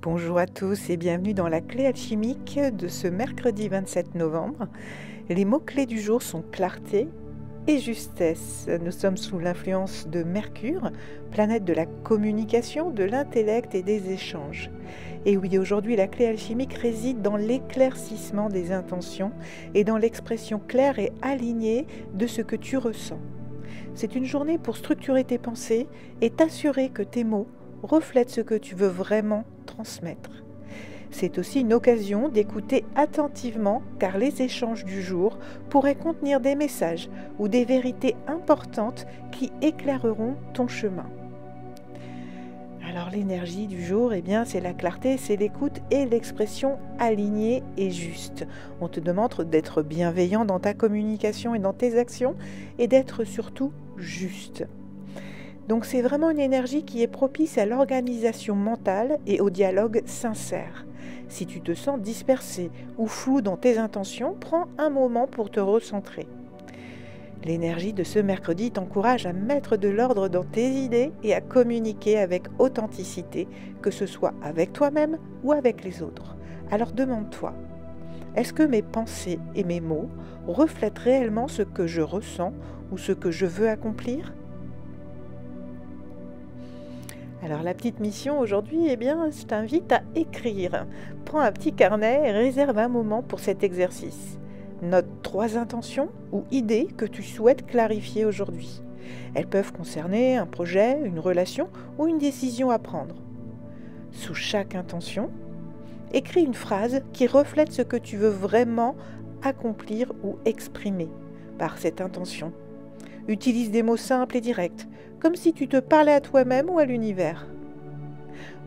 Bonjour à tous et bienvenue dans la clé alchimique de ce mercredi 27 novembre. Les mots-clés du jour sont clarté et justesse. Nous sommes sous l'influence de Mercure, planète de la communication, de l'intellect et des échanges. Et oui, aujourd'hui, la clé alchimique réside dans l'éclaircissement des intentions et dans l'expression claire et alignée de ce que tu ressens. C'est une journée pour structurer tes pensées et t'assurer que tes mots reflètent ce que tu veux vraiment transmettre. C'est aussi une occasion d'écouter attentivement car les échanges du jour pourraient contenir des messages ou des vérités importantes qui éclaireront ton chemin. Alors l'énergie du jour, c'est la clarté, c'est l'écoute et l'expression alignée et juste. On te demande d'être bienveillant dans ta communication et dans tes actions et d'être surtout juste. Donc c'est vraiment une énergie qui est propice à l'organisation mentale et au dialogue sincère. Si tu te sens dispersé ou flou dans tes intentions, prends un moment pour te recentrer. L'énergie de ce mercredi t'encourage à mettre de l'ordre dans tes idées et à communiquer avec authenticité, que ce soit avec toi-même ou avec les autres. Alors demande-toi, est-ce que mes pensées et mes mots reflètent réellement ce que je ressens ou ce que je veux accomplir ? Alors la petite mission aujourd'hui, je t'invite à écrire. Prends un petit carnet et réserve un moment pour cet exercice. Note 3 intentions ou idées que tu souhaites clarifier aujourd'hui. Elles peuvent concerner un projet, une relation ou une décision à prendre. Sous chaque intention, écris une phrase qui reflète ce que tu veux vraiment accomplir ou exprimer par cette intention. Utilise des mots simples et directs, comme si tu te parlais à toi-même ou à l'univers.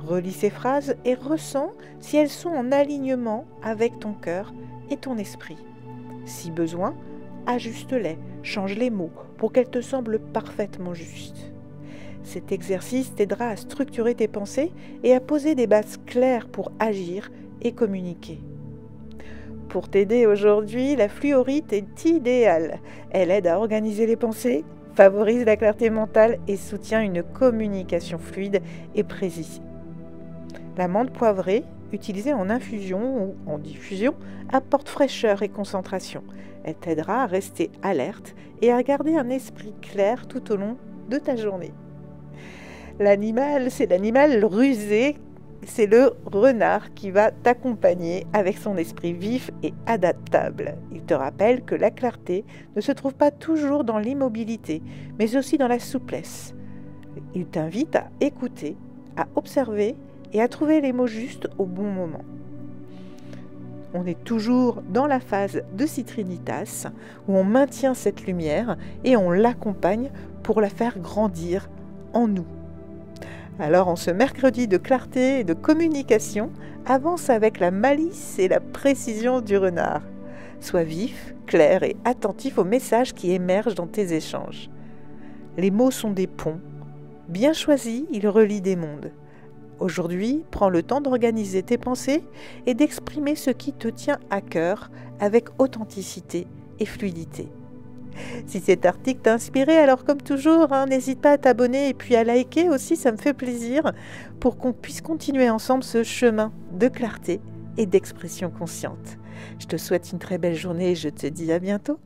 Relis ces phrases et ressens si elles sont en alignement avec ton cœur et ton esprit. Si besoin, ajuste-les, change les mots pour qu'elles te semblent parfaitement justes. Cet exercice t'aidera à structurer tes pensées et à poser des bases claires pour agir et communiquer. Pour t'aider aujourd'hui, la fluorite est idéale. Elle aide à organiser les pensées, favorise la clarté mentale et soutient une communication fluide et précise. La menthe poivrée, utilisée en infusion ou en diffusion, apporte fraîcheur et concentration. Elle t'aidera à rester alerte et à garder un esprit clair tout au long de ta journée. C'est l'animal rusé. C'est le renard qui va t'accompagner avec son esprit vif et adaptable. Il te rappelle que la clarté ne se trouve pas toujours dans l'immobilité, mais aussi dans la souplesse. Il t'invite à écouter, à observer et à trouver les mots justes au bon moment. On est toujours dans la phase de Citrinitas, où on maintient cette lumière et on l'accompagne pour la faire grandir en nous. Alors en ce mercredi de clarté et de communication, avance avec la malice et la précision du renard. Sois vif, clair et attentif aux messages qui émergent dans tes échanges. Les mots sont des ponts. Bien choisis, ils relient des mondes. Aujourd'hui, prends le temps d'organiser tes pensées et d'exprimer ce qui te tient à cœur avec authenticité et fluidité. Si cet article t'a inspiré, alors comme toujours, n'hésite pas à t'abonner et puis à liker aussi, ça me fait plaisir, pour qu'on puisse continuer ensemble ce chemin de clarté et d'expression consciente. Je te souhaite une très belle journée et je te dis à bientôt.